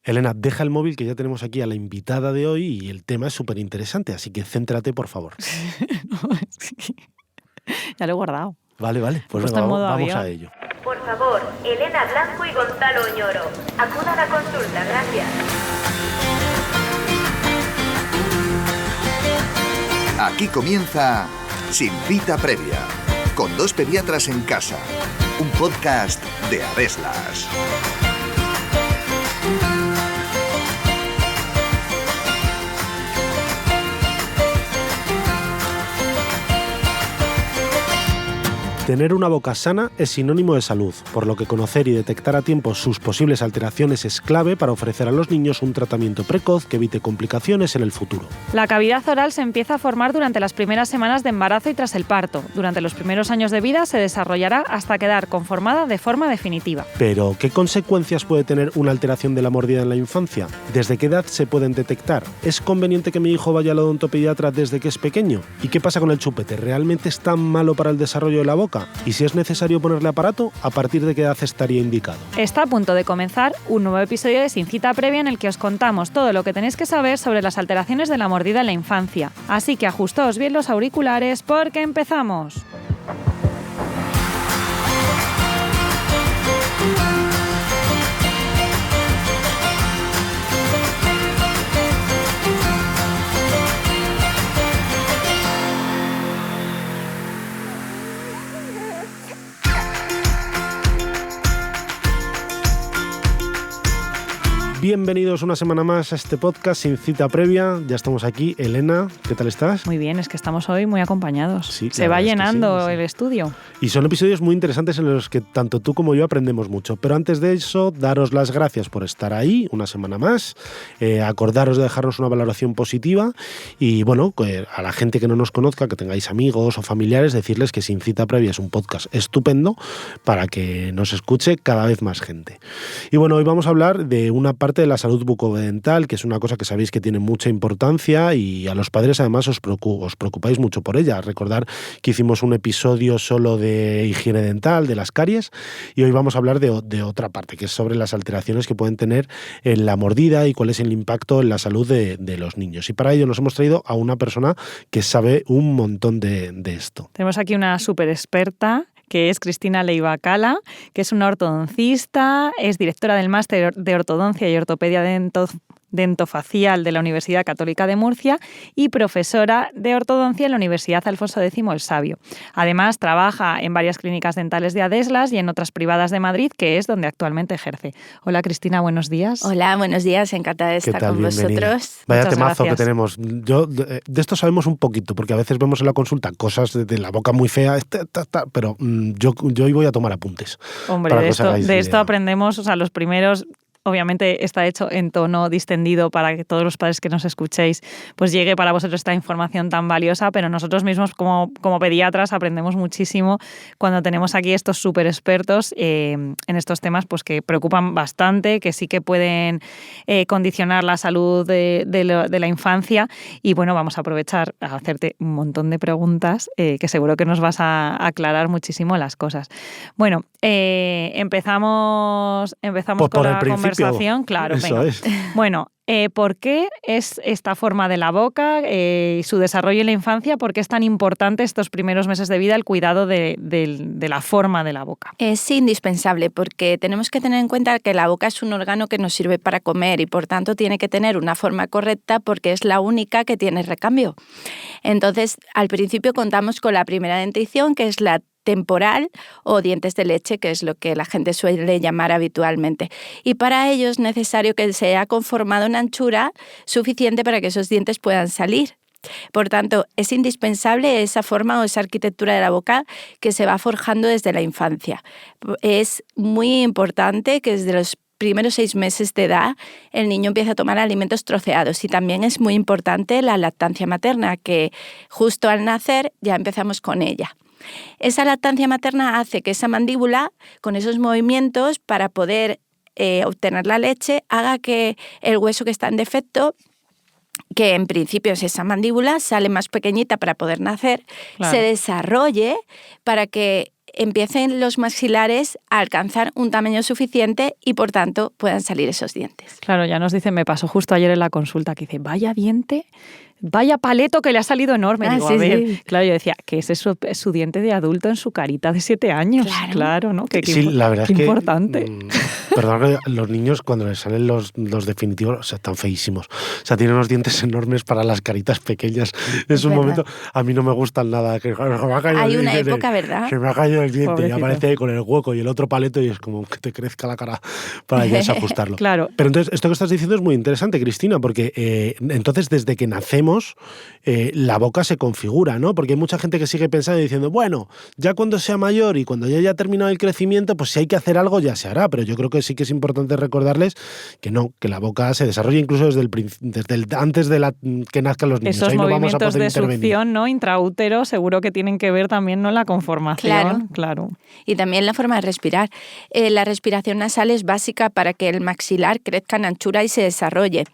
Elena, deja el móvil que ya tenemos aquí a la invitada de hoy y el tema es súper interesante, así que céntrate, por favor. No, es que ya lo he guardado. Vale, pues Puesto en venga, modo vamos avión. a ello. Por favor, Elena Blanco y Gonzalo Oñoro, acuda a la consulta, gracias. Aquí comienza Sin Cita Previa, con dos pediatras en casa, un podcast de Aveslas. Tener una boca sana es sinónimo de salud, por lo que conocer y detectar a tiempo sus posibles alteraciones es clave para ofrecer a los niños un tratamiento precoz que evite complicaciones en el futuro. La cavidad oral se empieza a formar durante las primeras semanas de embarazo y tras el parto. Durante los primeros años de vida se desarrollará hasta quedar conformada de forma definitiva. Pero, ¿qué consecuencias puede tener una alteración de la mordida en la infancia? ¿Desde qué edad se pueden detectar? ¿Es conveniente que mi hijo vaya al odontopediatra desde que es pequeño? ¿Y qué pasa con el chupete? ¿Realmente es tan malo para el desarrollo de la boca? Y si es necesario ponerle aparato, ¿a partir de qué edad estaría indicado? Está a punto de comenzar un nuevo episodio de Sin Cita Previa en el que os contamos todo lo que tenéis que saber sobre las alteraciones de la mordida en la infancia. Así que ajustaos bien los auriculares porque empezamos. Bienvenidos una semana más a este podcast Sin Cita Previa. Ya estamos aquí. Elena, ¿qué tal estás? Muy bien, es que estamos hoy muy acompañados. Sí, se va llenando sí. el estudio. Y son episodios muy interesantes en los que tanto tú como yo aprendemos mucho. Pero antes de eso, daros las gracias por estar ahí una semana más. Acordaros de dejarnos una valoración positiva. Y bueno, a la gente que no nos conozca, que tengáis amigos o familiares, decirles que Sin Cita Previa es un podcast estupendo para que nos escuche cada vez más gente. Y bueno, hoy vamos a hablar de una parte de la salud bucodental, que es una cosa que sabéis que tiene mucha importancia y a los padres además os preocupáis mucho por ella. Recordar que hicimos un episodio solo de higiene dental, de las caries, y hoy vamos a hablar de otra parte, que es sobre las alteraciones que pueden tener en la mordida y cuál es el impacto en la salud de los niños. Y para ello nos hemos traído a una persona que sabe un montón de esto. Tenemos aquí una súper experta, que es Cristina Leiva Cala, que es una ortodoncista, es directora del Máster de Ortodoncia y Ortopedia Dentofacial de la Universidad Católica de Murcia y profesora de ortodoncia en la Universidad Alfonso X el Sabio. Además, trabaja en varias clínicas dentales de Aveslas y en otras privadas de Madrid, que es donde actualmente ejerce. Hola Cristina, buenos días. Hola, buenos días, encantada de estar con vosotros. Vaya Muchas temazo gracias. que tenemos. Yo de esto sabemos un poquito, porque a veces vemos en la consulta cosas de la boca muy fea, pero yo hoy voy a tomar apuntes. Hombre, de esto aprendemos, o sea, los primeros. Obviamente está hecho en tono distendido para que todos los padres que nos escuchéis pues llegue para vosotros esta información tan valiosa, pero nosotros mismos como pediatras aprendemos muchísimo cuando tenemos aquí estos súper expertos en estos temas pues que preocupan bastante, que sí que pueden condicionar la salud de la infancia y bueno, vamos a aprovechar a hacerte un montón de preguntas que seguro que nos vas a aclarar muchísimo las cosas. Bueno, empezamos con la conversación. Claro, eso venga. es. Bueno, ¿por qué es esta forma de la boca y su desarrollo en la infancia? ¿Por qué es tan importante estos primeros meses de vida el cuidado de la forma de la boca? Es indispensable porque tenemos que tener en cuenta que la boca es un órgano que nos sirve para comer y por tanto tiene que tener una forma correcta porque es la única que tiene recambio. Entonces, al principio contamos con la primera dentición, que es la temporal o dientes de leche, que es lo que la gente suele llamar habitualmente. Y para ello es necesario que se haya conformado una anchura suficiente para que esos dientes puedan salir. Por tanto, es indispensable esa forma o esa arquitectura de la boca que se va forjando desde la infancia. Es muy importante que desde los primeros 6 meses de edad el niño empiece a tomar alimentos troceados y también es muy importante la lactancia materna, que justo al nacer ya empezamos con ella. Esa lactancia materna hace que esa mandíbula, con esos movimientos para poder obtener la leche, haga que el hueso que está en defecto, que en principio es esa mandíbula, sale más pequeñita para poder nacer, Claro. se desarrolle para que empiecen los maxilares a alcanzar un tamaño suficiente y por tanto puedan salir esos dientes. Claro, ya nos dicen, me pasó justo ayer en la consulta, que dice, vaya diente, vaya paleto que le ha salido enorme. Digo, sí, a ver, sí. Claro, yo decía, que ese es su diente de adulto en su carita de 7 años. Claro, ¿no? Sí, la verdad es que importante. Perdón, los niños cuando les salen los definitivos, o sea, están feísimos. O sea, tienen unos dientes enormes para las caritas pequeñas. Es un verdad. momento, a mí no me gustan nada. Que Hay una época, ¿verdad? Se me ha caído el diente Pobrecito. y aparece ahí con el hueco y el otro paleto y es como que te crezca la cara para ya desajustarlo. Claro. Pero entonces, esto que estás diciendo es muy interesante, Cristina, porque entonces desde que nacemos la boca se configura, ¿no? Porque hay mucha gente que sigue pensando y diciendo, bueno, ya cuando sea mayor y cuando ya haya terminado el crecimiento, pues si hay que hacer algo ya se hará. Pero yo creo que sí que es importante recordarles que no, que la boca se desarrolla incluso antes de que nazcan los niños. Esos ahí no vamos a movimientos poder de intervenir. succión, ¿no? Intraútero, seguro que tienen que ver también, ¿no? La conformación. Claro. Y también la forma de respirar. La respiración nasal es básica para que el maxilar crezca en anchura y se desarrolle.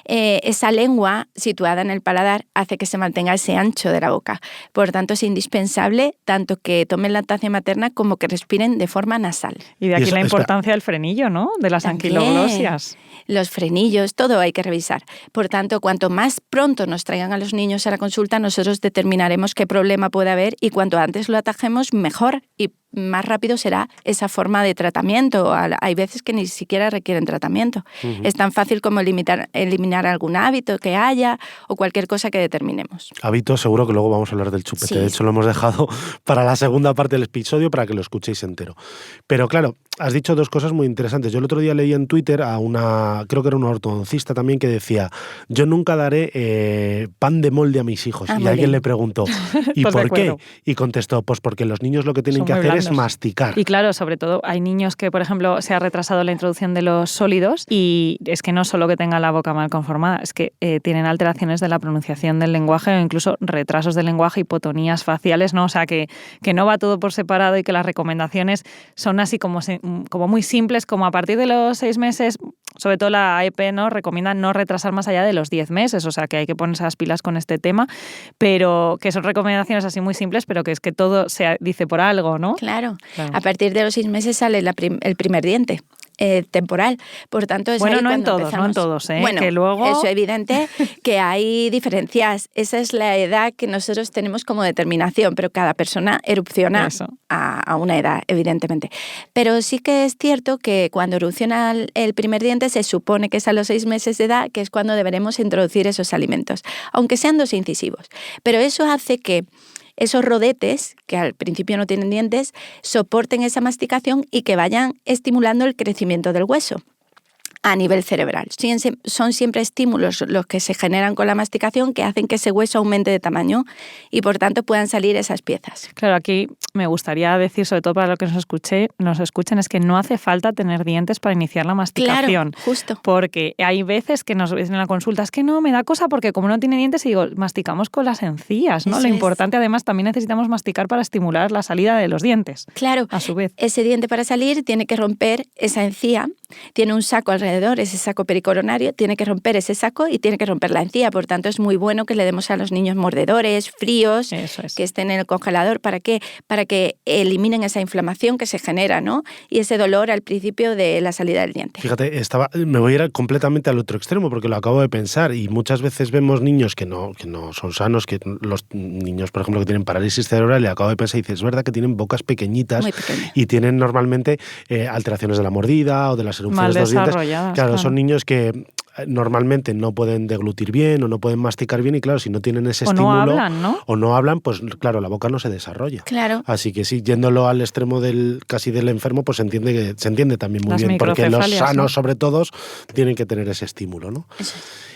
Esa lengua situada en el paladar hace que se mantenga ese ancho de la boca. Por tanto, es indispensable tanto que tomen lactancia materna como que respiren de forma nasal. Y de aquí la importancia del frenillo, ¿no? De las anquiloglosias. Los frenillos, todo hay que revisar. Por tanto, cuanto más pronto nos traigan a los niños a la consulta, nosotros determinaremos qué problema puede haber y cuanto antes lo atajemos, mejor y más rápido será esa forma de tratamiento. Hay veces que ni siquiera requieren tratamiento. Es tan fácil como eliminar algún hábito que haya o cualquier cosa que determinemos. Hábito, seguro que luego vamos a hablar del chupete. Sí. De hecho, lo hemos dejado para la segunda parte del episodio para que lo escuchéis entero. Pero claro, has dicho dos cosas muy interesantes. Yo el otro día leí en Twitter a creo que era una ortodoncista también, que decía, yo nunca daré pan de molde a mis hijos. Y alguien le preguntó, ¿y Pues por qué? Y contestó, pues porque los niños lo que tienen que hacer es masticar. Y claro, sobre todo hay niños que, por ejemplo, se ha retrasado la introducción de los sólidos y es que no solo que tengan la boca mal conformada, es que tienen alteraciones de la pronunciación del lenguaje o incluso retrasos del lenguaje, hipotonías faciales, ¿no? O sea, que no va todo por separado y que las recomendaciones son así como muy simples, como a partir de los 6 meses, sobre todo la AEP, ¿no? Recomienda no retrasar más allá de los 10 meses, o sea, que hay que ponerse las pilas con este tema, pero que son recomendaciones así muy simples, pero que es que todo se dice por algo, ¿no? Claro. A partir de los 6 meses sale el primer diente. Temporal. Por tanto, es bueno, ahí no cuando en todos, empezamos. no en todos, ¿eh? Bueno, que luego... eso es evidente que hay diferencias. Esa es la edad que nosotros tenemos como determinación, pero cada persona erupciona a una edad, evidentemente. Pero sí que es cierto que cuando erupciona el primer diente se supone que es a los 6 meses de edad, que es cuando deberemos introducir esos alimentos, aunque sean 2 incisivos. Pero eso hace que esos rodetes, que al principio no tienen dientes, soporten esa masticación y que vayan estimulando el crecimiento del hueso a nivel cerebral. Son siempre estímulos los que se generan con la masticación que hacen que ese hueso aumente de tamaño y por tanto puedan salir esas piezas. Claro, aquí me gustaría decir, sobre todo para los que nos escuchen, es que no hace falta tener dientes para iniciar la masticación. Claro, justo. Porque hay veces que nos dicen en la consulta, es que no, me da cosa porque como no tiene dientes, y digo, masticamos con las encías, ¿no? Eso Lo importante, además, también necesitamos masticar para estimular la salida de los dientes. Claro, a su vez. Ese diente para salir tiene que romper esa encía, tiene un saco alrededor, ese saco pericoronario, tiene que romper ese saco y tiene que romper la encía. Por tanto, es muy bueno que le demos a los niños mordedores fríos, que estén en el congelador. ¿Para qué? Para que eliminen esa inflamación que se genera, ¿no? Y ese dolor al principio de la salida del diente. Fíjate, me voy a ir completamente al otro extremo porque lo acabo de pensar y muchas veces vemos niños que no son sanos, que los niños, por ejemplo, que tienen parálisis cerebral, y acabo de pensar y dices, es verdad que tienen bocas pequeñitas y tienen normalmente alteraciones de la mordida o de las erupciones de los dientes. Claro, son niños que normalmente no pueden deglutir bien o no pueden masticar bien y claro, si no tienen ese estímulo o no hablan, pues claro, la boca no se desarrolla. Claro. Así que sí, yéndolo al extremo casi del enfermo, pues se entiende también muy bien, porque los sanos, sobre todo, tienen que tener ese estímulo, ¿no? Eso.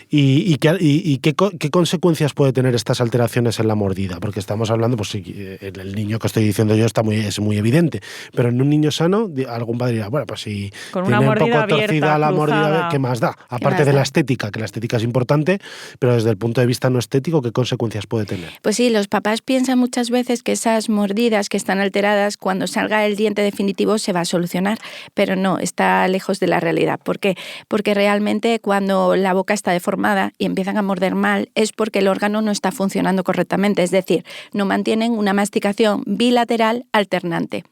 ¿Y qué consecuencias puede tener estas alteraciones en la mordida? Porque estamos hablando, pues sí, el niño que estoy diciendo yo es muy evidente, pero en un niño sano, algún padre dirá, bueno, pues si con tiene una un poco mordida torcida abierta, la cruzada. mordida, ¿qué más da? Aparte de la estética, que la estética es importante, pero desde el punto de vista no estético, ¿qué consecuencias puede tener? Pues sí, los papás piensan muchas veces que esas mordidas que están alteradas, cuando salga el diente definitivo se va a solucionar, pero no, está lejos de la realidad. ¿Por qué? Porque realmente cuando la boca está deformada y empiezan a morder mal, es porque el órgano no está funcionando correctamente, es decir, no mantienen una masticación bilateral alternante.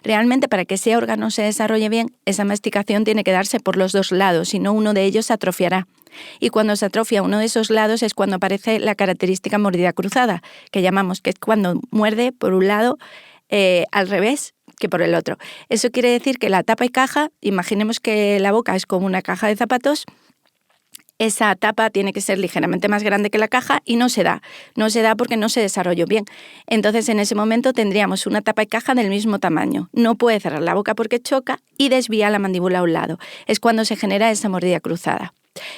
Realmente, para que ese órgano se desarrolle bien, esa masticación tiene que darse por los dos lados, si no uno de ellos se atrofiará. Y cuando se atrofia uno de esos lados es cuando aparece la característica mordida cruzada, que llamamos, que es cuando muerde por un lado al revés que por el otro. Eso quiere decir que la tapa y caja, imaginemos que la boca es como una caja de zapatos, esa tapa tiene que ser ligeramente más grande que la caja y no se da. No se da porque no se desarrolló bien. Entonces, en ese momento tendríamos una tapa y caja del mismo tamaño. No puede cerrar la boca porque choca y desvía la mandíbula a un lado. Es cuando se genera esa mordida cruzada.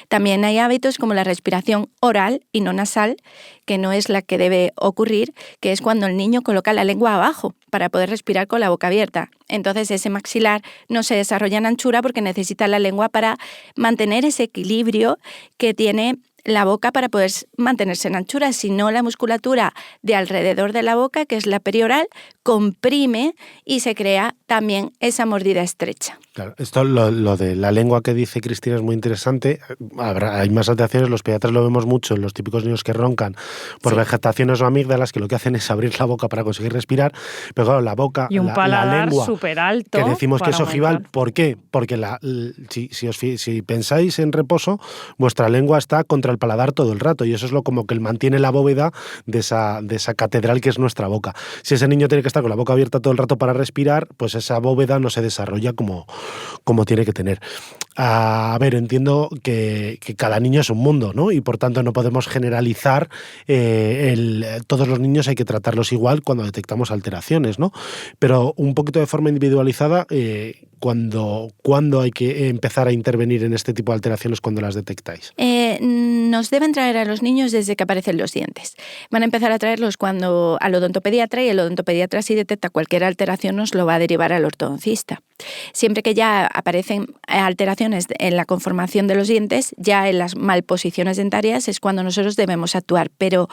También hay hábitos como la respiración oral y no nasal, que no es la que debe ocurrir, que es cuando el niño coloca la lengua abajo para poder respirar con la boca abierta. Entonces ese maxilar no se desarrolla en anchura porque necesita la lengua para mantener ese equilibrio que tiene la boca para poder mantenerse en anchura, si no la musculatura de alrededor de la boca, que es la perioral, comprime y se crea también esa mordida estrecha. Claro, esto lo de la lengua que dice Cristina es muy interesante. Hay más alteraciones, los pediatras lo vemos mucho en los típicos niños que roncan por vegetaciones o amígdalas, que lo que hacen es abrir la boca para conseguir respirar, pero claro, la boca, y un paladar la lengua, súper alto, que decimos que es ojival. ¿Por qué? Porque si pensáis en reposo, vuestra lengua está contra el paladar todo el rato y eso es lo como que mantiene la bóveda de esa catedral que es nuestra boca. Si ese niño tiene que estar con la boca abierta todo el rato para respirar, pues esa bóveda no se desarrolla como tiene que tener. A ver, entiendo que cada niño es un mundo, ¿no? Y por tanto no podemos generalizar, todos los niños hay que tratarlos igual cuando detectamos alteraciones, ¿no? Pero un poquito de forma individualizada, ¿cuándo hay que empezar a intervenir en este tipo de alteraciones cuando las detectáis? Nos deben traer a los niños desde que aparecen los dientes. Van a empezar a traerlos cuando al odontopediatra, y el odontopediatra, si detecta cualquier alteración, nos lo va a derivar al ortodoncista. Siempre que ya aparecen alteraciones en la conformación de los dientes, ya en las malposiciones dentarias, es cuando nosotros debemos actuar. Pero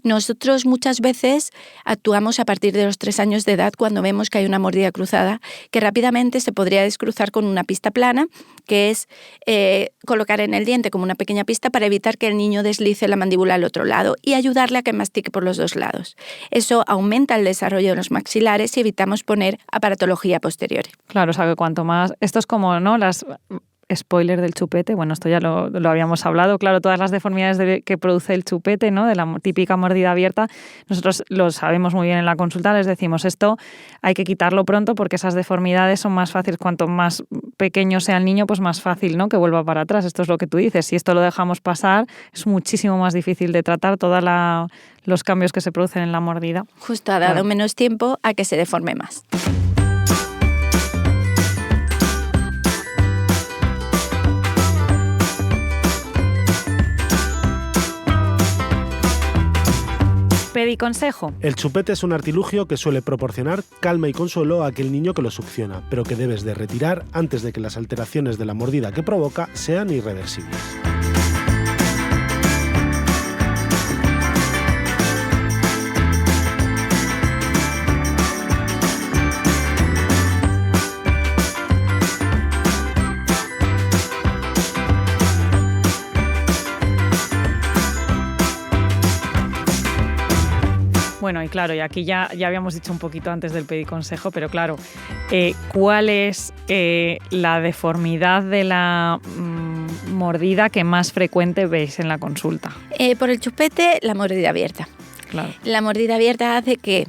nosotros muchas veces actuamos a partir de los 3 años de edad, cuando vemos que hay una mordida cruzada, que rápidamente se podría descruzar con una pista plana, que es colocar en el diente como una pequeña pista para evitar que el niño deslice la mandíbula al otro lado y ayudarle a que mastique por los dos lados. Eso aumenta el desarrollo de los maxilares y evitamos poner aparatología posterior. Claro, o sea que cuanto más... Esto es como, ¿no? Las... Spoiler del chupete, bueno, esto ya lo habíamos hablado, claro, todas las deformidades que produce el chupete, ¿no? De la típica mordida abierta, nosotros lo sabemos muy bien en la consulta, les decimos esto hay que quitarlo pronto porque esas deformidades son más fáciles, cuanto más pequeño sea el niño, pues más fácil, ¿no? Que vuelva para atrás, esto es lo que tú dices, si esto lo dejamos pasar es muchísimo más difícil de tratar todos los cambios que se producen en la mordida. Justo ha dado menos tiempo a que se deforme más. Pediconsejo. El chupete es un artilugio que suele proporcionar calma y consuelo a aquel niño que lo succiona, pero que debes de retirar antes de que las alteraciones de la mordida que provoca sean irreversibles. Bueno, y claro, y aquí ya habíamos dicho un poquito antes del pediconsejo, pero claro, ¿cuál es la deformidad de la mordida que más frecuente veis en la consulta? Por el chupete, la mordida abierta. Claro. La mordida abierta hace que...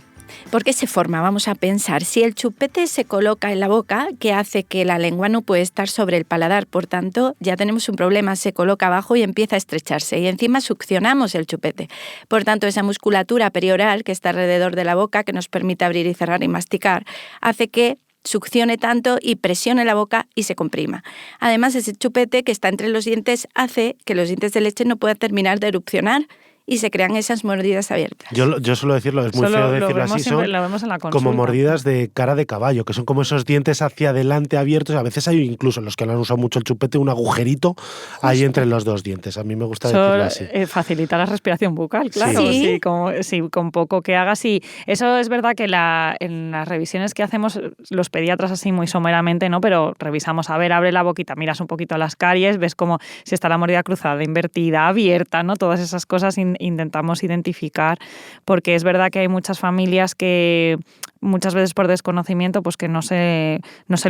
¿Por qué se forma? Vamos a pensar. Si el chupete se coloca en la boca, ¿qué hace? Que la lengua no puede estar sobre el paladar. Por tanto, ya tenemos un problema. Se coloca abajo y empieza a estrecharse. Y encima succionamos el chupete. Por tanto, esa musculatura perioral que está alrededor de la boca, que nos permite abrir y cerrar y masticar, hace que succione tanto y presione la boca y se comprima. Además, ese chupete que está entre los dientes hace que los dientes de leche no puedan terminar de erupcionar y se crean esas mordidas abiertas. Yo suelo decirlo, es muy feo decirlo así, son lo vemos en la consulta. Como mordidas de cara de caballo, que son como esos dientes hacia adelante abiertos. A veces hay incluso los que no han usado mucho el chupete, un agujerito ahí entre los dos dientes. A mí me gusta decirlo así. Facilita la respiración bucal, claro. Sí. Con poco que hagas. Y eso es verdad que en las revisiones que hacemos los pediatras así muy someramente, ¿no? Pero revisamos, a ver, abre la boquita, miras un poquito a las caries, ves como si está la mordida cruzada, invertida, abierta, ¿no? Todas esas cosas intentamos identificar, porque es verdad que hay muchas familias que muchas veces por desconocimiento pues que no se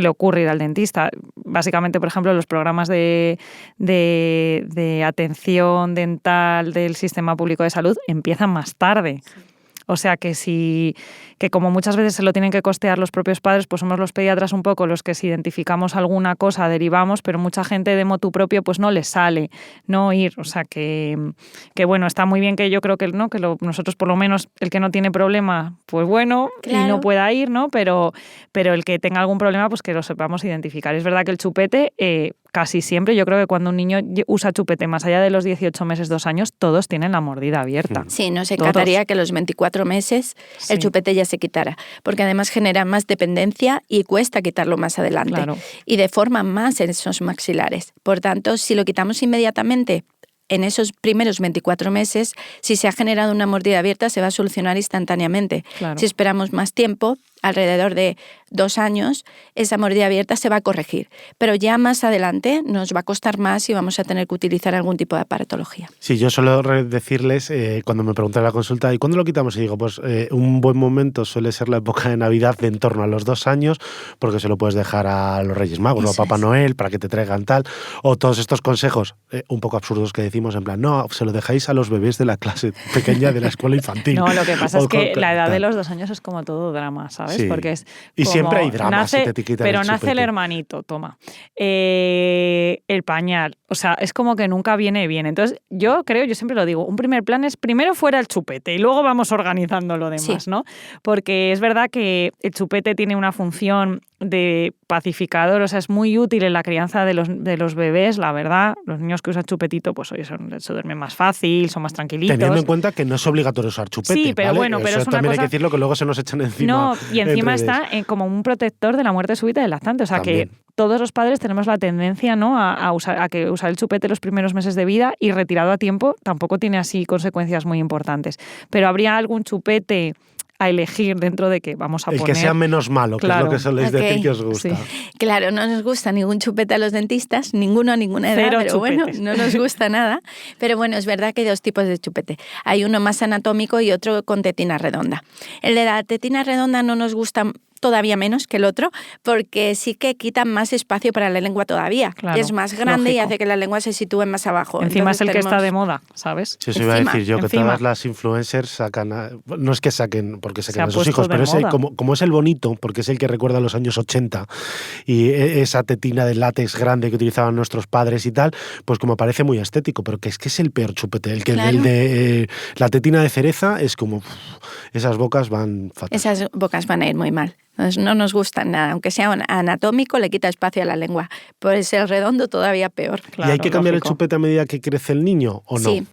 le ocurre ir al dentista. Básicamente, por ejemplo, los programas de atención dental del sistema público de salud empiezan más tarde. O sea que como muchas veces se lo tienen que costear los propios padres, pues somos los pediatras un poco los que si identificamos alguna cosa derivamos, pero mucha gente de motu propio pues no les sale no ir. O sea que bueno, está muy bien que yo creo que no, que nosotros por lo menos el que no tiene problema, pues bueno, claro, y no pueda ir, ¿no? Pero el que tenga algún problema, pues que lo sepamos identificar. Es verdad que el chupete, casi siempre, yo creo que cuando un niño usa chupete más allá de los 18 meses, 2 años, todos tienen la mordida abierta. Sí, nos encantaría que a los 24 meses el chupete ya se quitara, porque además genera más dependencia y cuesta quitarlo más adelante. Claro. Y deforma más esos maxilares. Por tanto, si lo quitamos inmediatamente, en esos primeros 24 meses, si se ha generado una mordida abierta, se va a solucionar instantáneamente. Claro. Si esperamos más tiempo, alrededor de 2 años, esa mordida abierta se va a corregir. Pero ya más adelante nos va a costar más y vamos a tener que utilizar algún tipo de aparatología. Sí, yo suelo decirles, cuando me preguntan en la consulta, ¿y cuándo lo quitamos? Y digo, pues un buen momento suele ser la época de Navidad de en torno a los 2 años, porque se lo puedes dejar a los Reyes Magos o a Papá Noel para que te traigan tal, o todos estos consejos un poco absurdos que decimos, en plan, no, se lo dejáis a los bebés de la clase pequeña de la escuela infantil. No, lo que pasa es que la edad de los 2 años es como todo drama, ¿sabes? Sí. Porque es y siempre hay drama si te etiquetan pero el nace chupete. el hermanito, toma. El pañal, o sea, es como que nunca viene bien. Entonces, yo siempre lo digo, un primer plan es primero fuera el chupete y luego vamos organizando lo demás, ¿no? Porque es verdad que el chupete tiene una función de pacificador, o sea, es muy útil en la crianza de los bebés, la verdad. Los niños que usan chupetito, pues oye, se duermen más fácil, son más tranquilitos. Teniendo en cuenta que no es obligatorio usar chupete. Sí, pero ¿vale? bueno, pero eso es una también cosa... hay que decirlo, que luego se nos echan encima. No, y encima está como un protector de la muerte súbita del lactante, o sea también. Que todos los padres tenemos la tendencia, ¿no?, a usar el chupete los primeros meses de vida, y retirado a tiempo tampoco tiene así consecuencias muy importantes. Pero habría algún chupete a elegir dentro de que vamos a poner... El que sea menos malo, claro, que es lo que soléis decir que os gusta. Sí. Claro, no nos gusta ningún chupete a los dentistas, ninguno a ninguna edad, pero chupetes. Bueno, no nos gusta nada. Pero bueno, es verdad que hay 2 tipos de chupete. Hay uno más anatómico y otro con tetina redonda. El de la tetina redonda no nos gusta todavía menos que el otro, porque sí que quita más espacio para la lengua todavía. Claro, es más grande, lógico, y hace que la lengua se sitúe más abajo. Encima entonces es el que está de moda, ¿sabes? Sí, eso iba a decir yo, que todas las influencers sacan... no es que saquen porque saquen a sus hijos, pero ese, como es el bonito, porque es el que recuerda a los años 80, y esa tetina de látex grande que utilizaban nuestros padres y tal, pues como parece muy estético, pero que es el peor chupete. El de la tetina de cereza es como... esas bocas van fatal. Esas bocas van a ir muy mal. No nos gustan nada, aunque sea anatómico, le quita espacio a la lengua. Por ser redondo todavía peor. Claro, ¿y hay que cambiar el chupete a medida que crece el niño o no? Sí,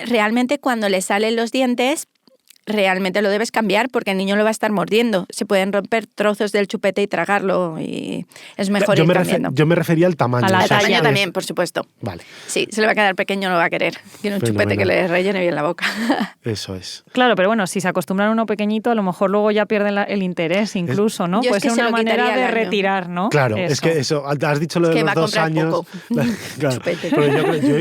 realmente cuando le salen los dientes, realmente lo debes cambiar porque el niño lo va a estar mordiendo. Se pueden romper trozos del chupete y tragarlo, y es mejor ir cambiando. Yo me refería al tamaño. Al tamaño también, por supuesto. Vale. Sí, se le va a quedar pequeño, no lo va a querer. Quiere un chupete que le rellene bien la boca. Eso es. Claro, pero bueno, si se acostumbran a uno pequeñito, a lo mejor luego ya pierden el interés incluso, ¿no? Puede ser una manera de retirar, ¿no? Claro, es que eso, has dicho lo de los 2 años. Claro,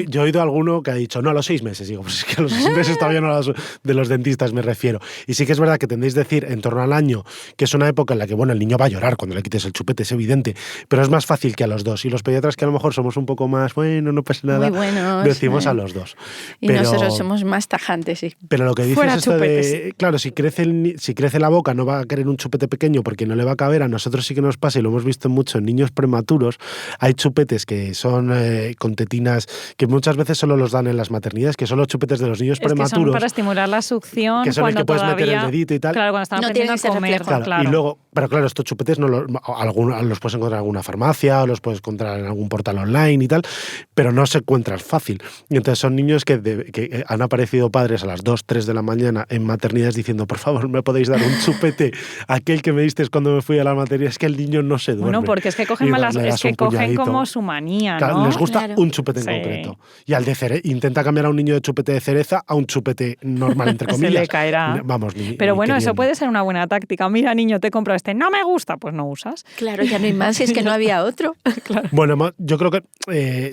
yo he oído a alguno que ha dicho, no, a los 6 meses. Digo, pues es que a los 6 meses todavía no, de los dentistas me refiero. Y sí que es verdad que tendréis que decir en torno al año, que es una época en la que, bueno, el niño va a llorar cuando le quites el chupete, es evidente, pero es más fácil que a los 2. Y los pediatras, que a lo mejor somos un poco más, bueno, no pasa nada, decimos a los 2. Y nosotros somos más tajantes, sí. Pero lo que dices es esto de, claro, si crece la boca no va a querer un chupete pequeño porque no le va a caber. A nosotros sí que nos pasa, y lo hemos visto mucho en niños prematuros. Hay chupetes que son con tetinas, que muchas veces solo los dan en las maternidades, que son los chupetes de los niños prematuros. Que son para estimular la succión, el que puedes meter el dedito y tal. Claro, cuando están aprendiendo a comer. Claro. Y luego, pero claro, estos chupetes los puedes encontrar en alguna farmacia o los puedes encontrar en algún portal online y tal, pero no se encuentran fácil. Y entonces son niños que han aparecido padres a las 2, 3 de la mañana en maternidades diciendo, por favor, ¿me podéis dar un chupete? Aquel que me disteis cuando me fui a la materia, es que el niño no se duerme. Bueno, porque es que cogen como su manía, claro, ¿no? Les gusta un chupete en concreto. Y al de intenta cambiar a un niño de chupete de cereza a un chupete normal, entre comillas. Se le caerá. Vamos, pero bueno, queriendo. Eso puede ser una buena táctica. Mira, niño, te compro no me gusta, pues no usas. Claro, ya no hay más, si es que no había otro. Claro. Bueno, yo creo que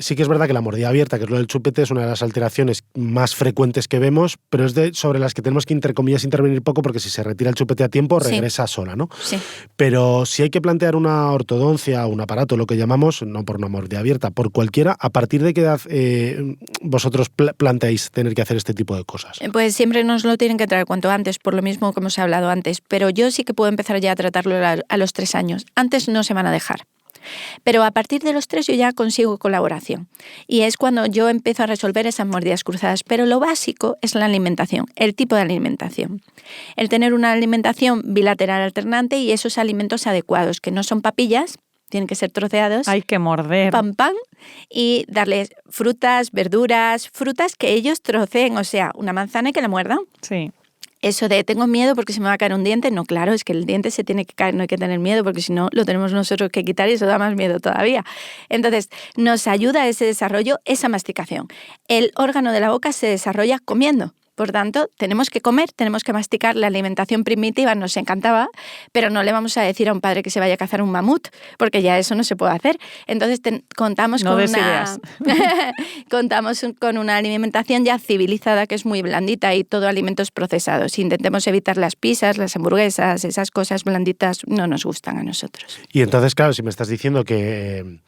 sí que es verdad que la mordida abierta, que es lo del chupete, es una de las alteraciones más frecuentes que vemos, pero es sobre las que tenemos que, entre comillas, intervenir poco, porque si se retira el chupete a tiempo, regresa sola, ¿no? Sí. Pero si hay que plantear una ortodoncia, un aparato, lo que llamamos, no por una mordida abierta, por cualquiera, ¿a partir de qué edad vosotros planteáis tener que hacer este tipo de cosas? Pues siempre nos lo tienen que traer cuanto antes, por lo mismo que hemos hablado antes, pero yo sí que puedo empezar ya a tratarlo a los 3 años. Antes no se van a dejar. Pero a partir de los 3 yo ya consigo colaboración y es cuando yo empiezo a resolver esas mordidas cruzadas. Pero lo básico es la alimentación, el tipo de alimentación. El tener una alimentación bilateral alternante y esos alimentos adecuados, que no son papillas, tienen que ser troceados. Hay que morder. Pam, y darles frutas, verduras, frutas que ellos troceen, o sea, una manzana y que la muerdan. Sí. Eso de tengo miedo porque se me va a caer un diente, no, claro, es que el diente se tiene que caer, no hay que tener miedo porque si no lo tenemos nosotros que quitar y eso da más miedo todavía. Entonces, nos ayuda a ese desarrollo, esa masticación. El órgano de la boca se desarrolla comiendo. Por tanto, tenemos que comer, tenemos que masticar. La alimentación primitiva nos encantaba, pero no le vamos a decir a un padre que se vaya a cazar un mamut, porque ya eso no se puede hacer. Entonces, contamos con una alimentación ya civilizada, que es muy blandita y todo alimentos procesados. Intentemos evitar las pizzas, las hamburguesas, esas cosas blanditas no nos gustan a nosotros. Y entonces, claro, si me estás diciendo que...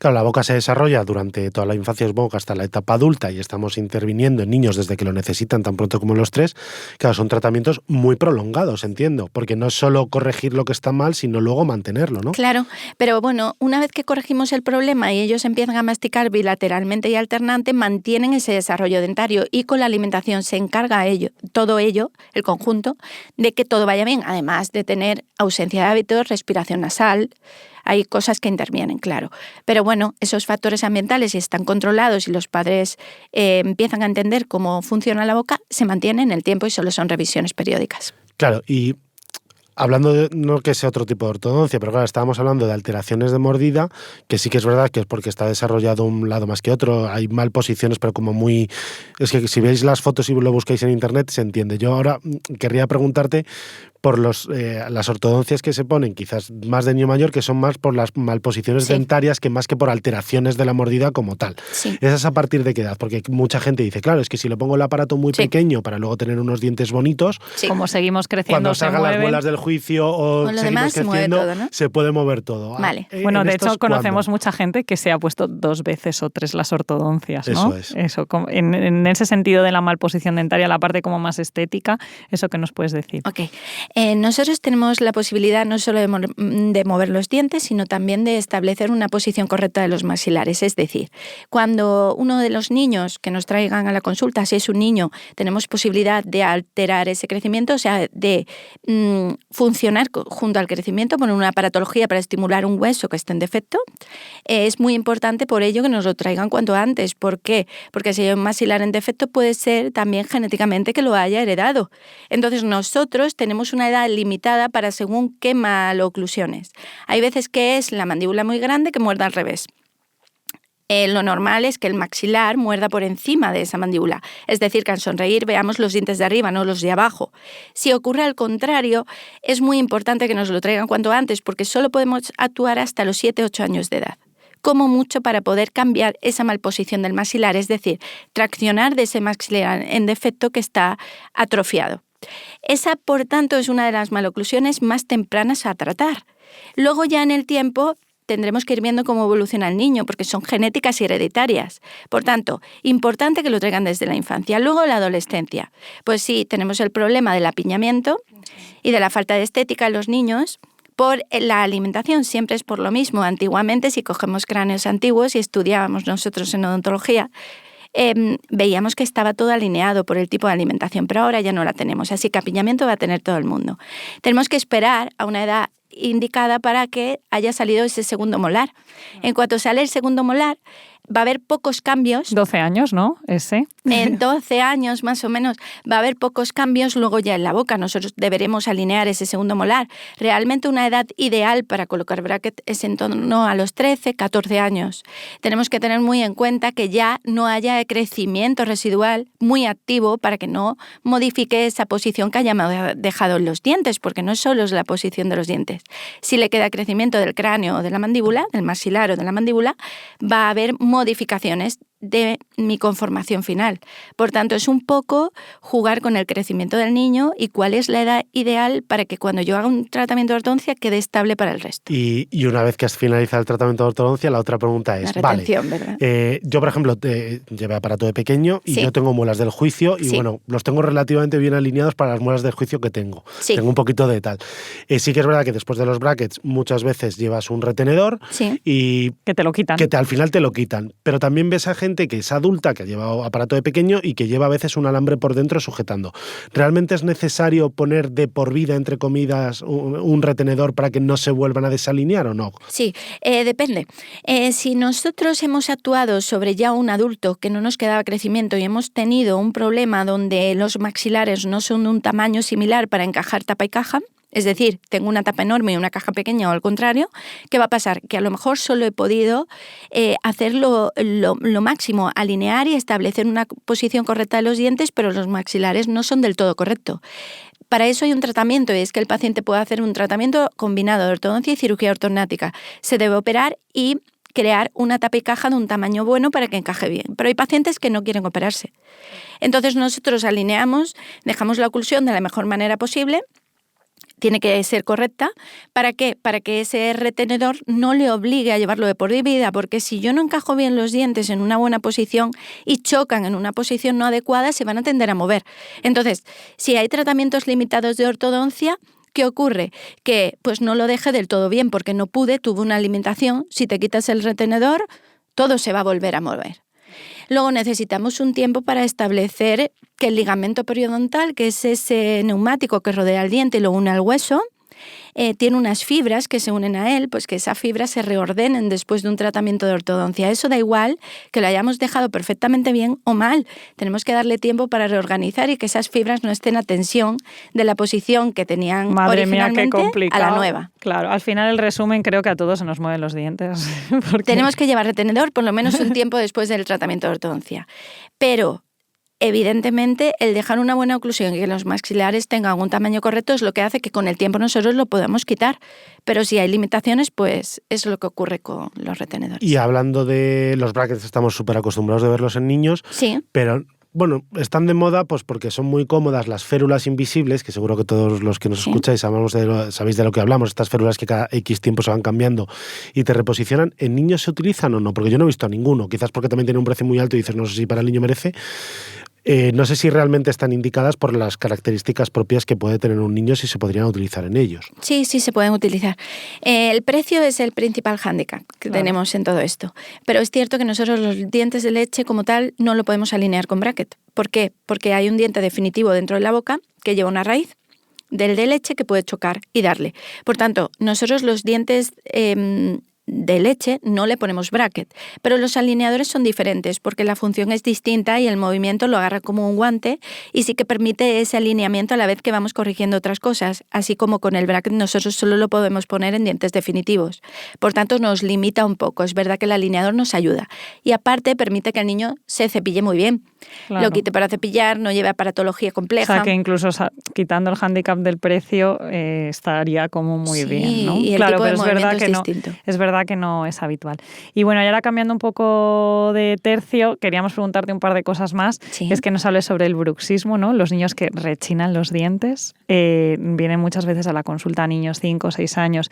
Claro, la boca se desarrolla durante toda la infancia, supongo, hasta la etapa adulta, y estamos interviniendo en niños desde que lo necesitan tan pronto como los 3. Claro, son tratamientos muy prolongados, entiendo, porque no es solo corregir lo que está mal, sino luego mantenerlo, ¿no? Claro, pero bueno, una vez que corregimos el problema y ellos empiezan a masticar bilateralmente y alternante, mantienen ese desarrollo dentario y con la alimentación se encarga todo ello, el conjunto, de que todo vaya bien, además de tener ausencia de hábitos, respiración nasal. Hay cosas que intervienen, claro. Pero bueno, esos factores ambientales, si están controlados y los padres empiezan a entender cómo funciona la boca, se mantienen en el tiempo y solo son revisiones periódicas. Claro, y hablando de, no que sea otro tipo de ortodoncia, pero claro, estábamos hablando de alteraciones de mordida, que sí que es verdad que es porque está desarrollado un lado más que otro, hay malposiciones, pero como muy... Es que si veis las fotos y lo buscáis en internet, se entiende. Yo ahora querría preguntarte por las ortodoncias que se ponen, quizás más de niño mayor, que son más por las malposiciones dentarias que más que por alteraciones de la mordida como tal. Sí. ¿Esas a partir de qué edad? Porque mucha gente dice, claro, es que si le pongo el aparato muy pequeño para luego tener unos dientes bonitos, como seguimos creciendo, cuando salgan las muelas del juicio o seguimos demás, creciendo, se mueve todo, ¿no? Se puede mover todo. Vale. Bueno, de hecho, conocemos mucha gente que se ha puesto 2 veces o 3 las ortodoncias, ¿no? Eso, en ese sentido de la malposición dentaria, la parte como más estética, ¿eso qué nos puedes decir? Ok. Nosotros tenemos la posibilidad no solo de mover los dientes, sino también de establecer una posición correcta de los maxilares. Es decir, cuando uno de los niños que nos traigan a la consulta, si es un niño, tenemos posibilidad de alterar ese crecimiento, o sea, de funcionar junto al crecimiento, poner una aparatología para estimular un hueso que esté en defecto, es muy importante por ello que nos lo traigan cuanto antes. ¿Por qué? Porque si hay un maxilar en defecto puede ser también genéticamente que lo haya heredado. Entonces nosotros tenemos una edad limitada para según qué maloclusiones. Hay veces que es la mandíbula muy grande que muerda al revés. Lo normal es que el maxilar muerda por encima de esa mandíbula. Es decir, que al sonreír veamos los dientes de arriba, no los de abajo. Si ocurre al contrario, es muy importante que nos lo traigan cuanto antes, porque solo podemos actuar hasta los 7-8 años de edad. Como mucho para poder cambiar esa malposición del maxilar, es decir, traccionar de ese maxilar en defecto que está atrofiado. Esa, por tanto, es una de las maloclusiones más tempranas a tratar. Luego ya en el tiempo tendremos que ir viendo cómo evoluciona el niño, porque son genéticas y hereditarias. Por tanto, importante que lo traigan desde la infancia. Luego la adolescencia. Pues sí, tenemos el problema del apiñamiento y de la falta de estética en los niños. Por la alimentación siempre es por lo mismo. Antiguamente, si cogemos cráneos antiguos y estudiábamos nosotros en odontología, veíamos que estaba todo alineado por el tipo de alimentación, pero ahora ya no la tenemos, así que apiñamiento va a tener todo el mundo. Tenemos que esperar a una edad indicada para que haya salido ese segundo molar. En cuanto sale el segundo molar, va a haber pocos cambios. 12 años, ¿no? Ese. En 12 años más o menos va a haber pocos cambios luego ya en la boca. Nosotros deberemos alinear ese segundo molar. Realmente una edad ideal para colocar bracket es en torno a los 13, 14 años. Tenemos que tener muy en cuenta que ya no haya crecimiento residual muy activo para que no modifique esa posición que hayamos dejado en los dientes, porque no solo es la posición de los dientes. Si le queda crecimiento del cráneo o de la mandíbula, del maxilar o de la mandíbula, va a haber modificaciones de mi conformación final. Por tanto, es un poco jugar con el crecimiento del niño y cuál es la edad ideal para que cuando yo haga un tratamiento de ortodoncia quede estable para el resto. Y una vez que has finalizado el tratamiento de ortodoncia, la otra pregunta es, la retención, ¿verdad? Yo, por ejemplo, llevé aparato de pequeño y yo tengo muelas del juicio y bueno, los tengo relativamente bien alineados para las muelas del juicio que tengo. Tengo un poquito de tal. Sí que es verdad que después de los brackets muchas veces llevas un retenedor y que te lo quitan. Que al final te lo quitan. Pero también ves a gente que es adulta, que ha llevado aparato de pequeño y que lleva a veces un alambre por dentro sujetando. ¿Realmente es necesario poner de por vida, entre comillas, un retenedor para que no se vuelvan a desalinear o no? Sí, depende. Si nosotros hemos actuado sobre ya un adulto que no nos quedaba crecimiento y hemos tenido un problema donde los maxilares no son de un tamaño similar para encajar tapa y caja, es decir, tengo una tapa enorme y una caja pequeña o al contrario, ¿qué va a pasar? Que a lo mejor solo he podido hacer lo máximo, alinear y establecer una posición correcta de los dientes, pero los maxilares no son del todo correctos. Para eso hay un tratamiento y es que el paciente puede hacer un tratamiento combinado de ortodoncia y cirugía ortognática. Se debe operar y crear una tapa y caja de un tamaño bueno para que encaje bien. Pero hay pacientes que no quieren operarse. Entonces nosotros alineamos, dejamos la oclusión de la mejor manera posible. Tiene que ser correcta. ¿Para qué? Para que ese retenedor no le obligue a llevarlo de por vida, porque si yo no encajo bien los dientes en una buena posición y chocan en una posición no adecuada, se van a tender a mover. Entonces, si hay tratamientos limitados de ortodoncia, ¿qué ocurre? Que pues no lo deje del todo bien porque no pude, tuve una limitación. Si te quitas el retenedor, todo se va a volver a mover. Luego necesitamos un tiempo para establecer que el ligamento periodontal, que es ese neumático que rodea el diente y lo une al hueso, tiene unas fibras que se unen a él, pues que esas fibras se reordenen después de un tratamiento de ortodoncia. Eso da igual que lo hayamos dejado perfectamente bien o mal. Tenemos que darle tiempo para reorganizar y que esas fibras no estén a tensión de la posición que tenían originalmente a la nueva. Claro, al final el resumen, creo que a todos se nos mueven los dientes. Porque... Tenemos que llevar retenedor por lo menos un tiempo después del tratamiento de ortodoncia. Pero evidentemente, el dejar una buena oclusión y que los maxilares tengan un tamaño correcto es lo que hace que con el tiempo nosotros lo podamos quitar. Pero si hay limitaciones, pues es lo que ocurre con los retenedores. Y hablando de los brackets, estamos súper acostumbrados de verlos en niños, pero... Bueno, están de moda pues porque son muy cómodas las férulas invisibles, que seguro que todos los que nos escucháis sabéis de lo que hablamos, estas férulas que cada X tiempo se van cambiando y te reposicionan. ¿En niños se utilizan o no? Porque yo no he visto a ninguno, quizás porque también tiene un precio muy alto y dices, no sé si para el niño merece. No sé si realmente están indicadas por las características propias que puede tener un niño, si se podrían utilizar en ellos. Sí, se pueden utilizar. El precio es el principal hándicap que tenemos en todo esto. Pero es cierto que nosotros los dientes de leche como tal no lo podemos alinear con bracket. ¿Por qué? Porque hay un diente definitivo dentro de la boca que lleva una raíz del de leche que puede chocar y darle. Por tanto, nosotros los dientes de leche no le ponemos bracket, pero los alineadores son diferentes porque la función es distinta y el movimiento lo agarra como un guante y sí que permite ese alineamiento a la vez que vamos corrigiendo otras cosas, así como con el bracket nosotros solo lo podemos poner en dientes definitivos. Por tanto, nos limita un poco. Es verdad que el alineador nos ayuda y aparte permite que el niño se cepille muy bien. Claro. Lo quite para cepillar, no lleve aparatología compleja. O sea que incluso quitando el hándicap del precio estaría como muy bien, ¿no? Y el claro, tipo de pero es verdad movimiento que es distinto. Es verdad que no es habitual. Y bueno, y ahora cambiando un poco de tercio, queríamos preguntarte un par de cosas más. Sí. Es que nos hables sobre el bruxismo, ¿no? Los niños que rechinan los dientes. Vienen muchas veces a la consulta niños 5 o 6 años.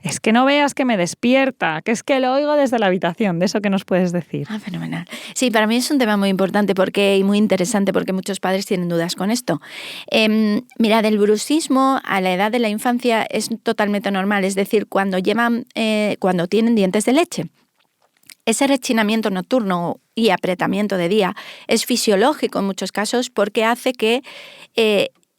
Es que no veas que me despierta, que es que lo oigo desde la habitación. ¿De eso qué nos puedes decir? Ah, fenomenal. Sí, para mí es un tema muy importante y muy interesante porque muchos padres tienen dudas con esto. Mira, del bruxismo a la edad de la infancia es totalmente normal. Es decir, cuando tienen dientes de leche. Ese rechinamiento nocturno y apretamiento de día es fisiológico en muchos casos porque hace que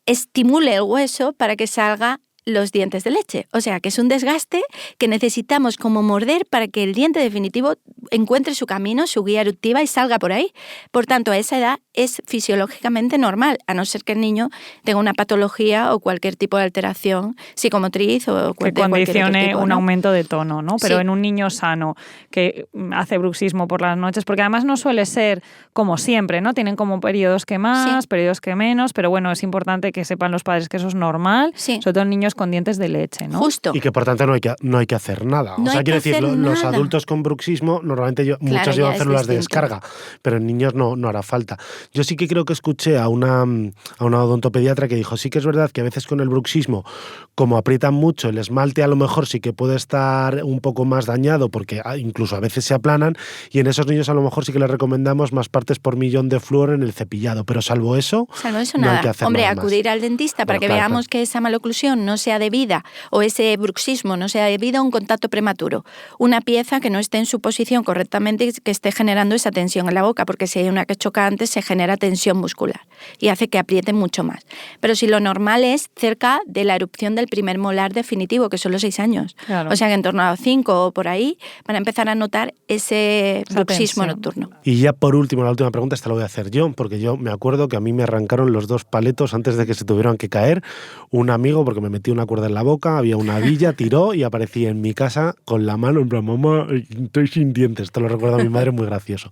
estimule el hueso para que salga los dientes de leche. O sea, que es un desgaste que necesitamos como morder para que el diente definitivo encuentre su camino, su guía eruptiva y salga por ahí. Por tanto, a esa edad es fisiológicamente normal, a no ser que el niño tenga una patología o cualquier tipo de alteración psicomotriz o que condicione un aumento de tono, ¿no? Pero en un niño sano que hace bruxismo por las noches, porque además no suele ser como siempre, ¿no? Tienen como periodos que más, periodos que menos, pero bueno, es importante que sepan los padres que eso es normal, sobre todo en niños con dientes de leche, ¿no? Justo. Y que por tanto no hay que hacer nada. No, o sea, quiero decir, los adultos con bruxismo normalmente muchos llevan células de descarga, pero en niños no hará falta. Yo sí que creo que escuché a una odontopediatra que dijo, sí que es verdad que a veces con el bruxismo, como aprietan mucho, el esmalte a lo mejor sí que puede estar un poco más dañado porque incluso a veces se aplanan, y en esos niños a lo mejor sí que les recomendamos más partes por millón de flúor en el cepillado, pero salvo eso no nada. Hay que hacer Hombre, nada más. Acudir al dentista para que veamos que esa maloclusión no sea debida o ese bruxismo no sea debido a un contacto prematuro, una pieza que no esté en su posición correctamente y que esté generando esa tensión en la boca, porque si hay una que choca antes se genera tensión muscular y hace que apriete mucho más. Pero si lo normal es cerca de la erupción del primer molar definitivo, que son los 6 años. Claro. O sea que en torno a los 5 o por ahí van a empezar a notar ese bruxismo nocturno. Y ya por último, la última pregunta, esta la voy a hacer yo, porque yo me acuerdo que a mí me arrancaron los 2 paletos antes de que se tuvieran que caer. Un amigo, porque me metí una cuerda en la boca, había una villa, tiró y aparecí en mi casa con la mano en plan, mamá, estoy sin dientes. Esto lo recuerda a mi madre, muy gracioso.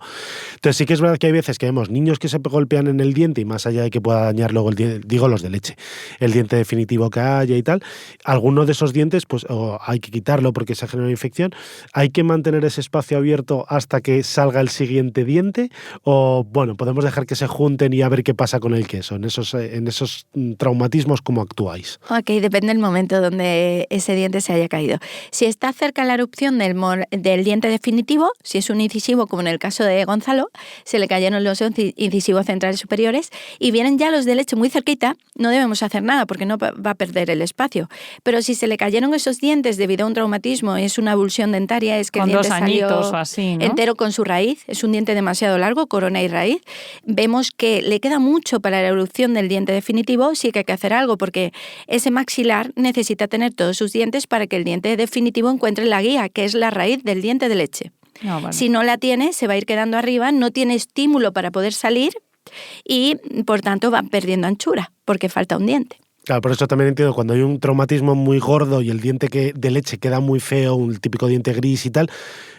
Entonces sí que es verdad que hay veces que vemos niños que se golpean en el diente y más allá de que pueda dañar luego el diente, digo los de leche, el diente definitivo que haya y tal, alguno de esos dientes pues hay que quitarlo porque se genera una infección. ¿Hay que mantener ese espacio abierto hasta que salga el siguiente diente? O bueno, podemos dejar que se junten y a ver qué pasa con el queso. En esos traumatismos, ¿cómo actuáis? Ok, depende del momento donde ese diente se haya caído. Si está cerca la erupción del diente definitivo, si es un incisivo como en el caso de Gonzalo, se le cayeron los incisivos centrales superiores y vienen ya los de leche muy cerquita, no debemos hacer nada porque no va a perder el espacio. Pero si se le cayeron esos dientes debido a un traumatismo, es una avulsión dentaria, es que el diente salió o así, ¿no? entero con su raíz, es un diente demasiado largo, corona y raíz, vemos que le queda mucho para la erupción del diente definitivo, sí que hay que hacer algo porque ese maxilar necesita tener todos sus dientes para que el diente definitivo encuentre la guía, que es la raíz del diente de leche. Vale. Si no la tiene, se va a ir quedando arriba, no tiene estímulo para poder salir y, por tanto, va perdiendo anchura porque falta un diente. Claro, por eso también entiendo, cuando hay un traumatismo muy gordo y el diente de leche queda muy feo, un típico diente gris y tal,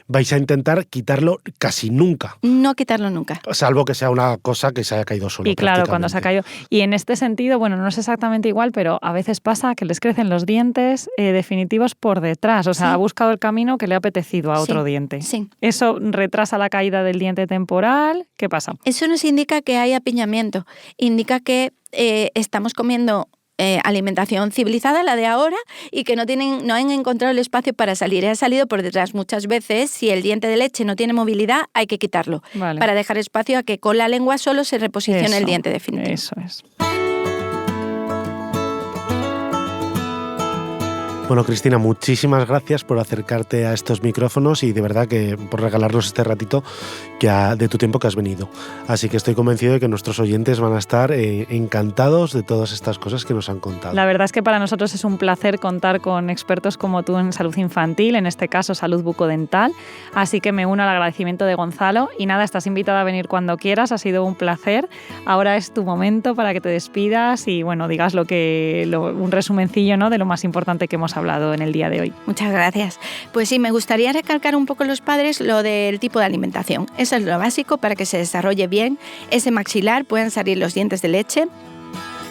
vais a intentar quitarlo casi nunca. No quitarlo nunca. Salvo que sea una cosa que se haya caído solo. Y claro, cuando se ha caído. Y en este sentido, bueno, no es exactamente igual, pero a veces pasa que les crecen los dientes definitivos por detrás. O sea, ha buscado el camino que le ha apetecido a otro diente. Sí. ¿Eso retrasa la caída del diente temporal? ¿Qué pasa? Eso nos indica que hay apiñamiento. Indica que estamos comiendo alimentación civilizada, la de ahora, y que no han encontrado el espacio para salir. Ha salido por detrás muchas veces. Si el diente de leche no tiene movilidad, hay que quitarlo para dejar espacio a que con la lengua solo se reposicione el diente definitivo. Eso es. Bueno, Cristina, muchísimas gracias por acercarte a estos micrófonos y de verdad que por regalarnos este ratito de tu tiempo que has venido. Así que estoy convencido de que nuestros oyentes van a estar encantados de todas estas cosas que nos han contado. La verdad es que para nosotros es un placer contar con expertos como tú en salud infantil, en este caso salud bucodental. Así que me uno al agradecimiento de Gonzalo y nada, estás invitada a venir cuando quieras, ha sido un placer. Ahora es tu momento para que te despidas y bueno, digas un resumencillo, ¿no?, de lo más importante que hemos hablado en el día de hoy. Muchas gracias. Pues sí, me gustaría recalcar un poco los padres lo del tipo de alimentación. Eso es lo básico para que se desarrolle bien ese maxilar, puedan salir los dientes de leche,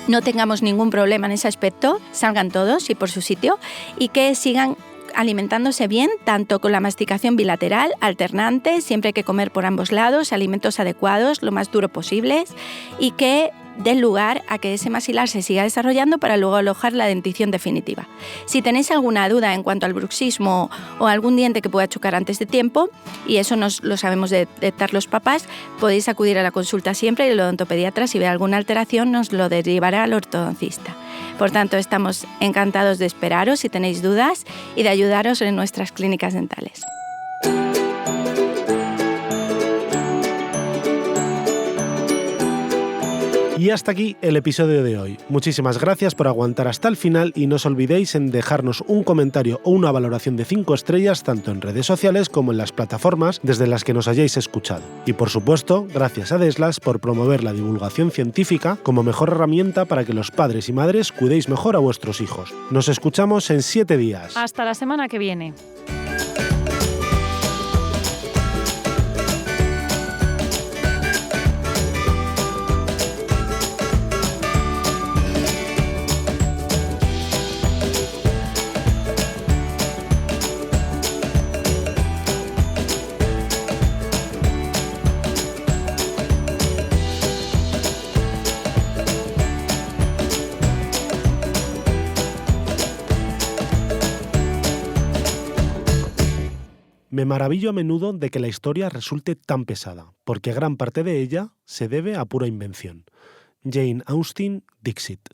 no tengamos ningún problema en ese aspecto, salgan todos y por su sitio y que sigan alimentándose bien, tanto con la masticación bilateral, alternante, siempre hay que comer por ambos lados, alimentos adecuados, lo más duro posibles y que den lugar a que ese maxilar se siga desarrollando para luego alojar la dentición definitiva. Si tenéis alguna duda en cuanto al bruxismo o algún diente que pueda chocar antes de tiempo, y eso lo sabemos detectar los papás, podéis acudir a la consulta siempre y el odontopediatra, si ve alguna alteración, nos lo derivará al ortodoncista. Por tanto, estamos encantados de esperaros si tenéis dudas y de ayudaros en nuestras clínicas dentales. Y hasta aquí el episodio de hoy. Muchísimas gracias por aguantar hasta el final y no os olvidéis en dejarnos un comentario o una valoración de 5 estrellas tanto en redes sociales como en las plataformas desde las que nos hayáis escuchado. Y por supuesto, gracias a Deslas por promover la divulgación científica como mejor herramienta para que los padres y madres cuidéis mejor a vuestros hijos. Nos escuchamos en 7 días. Hasta la semana que viene. Me maravillo a menudo de que la historia resulte tan pesada, porque gran parte de ella se debe a pura invención. Jane Austen, Dixit.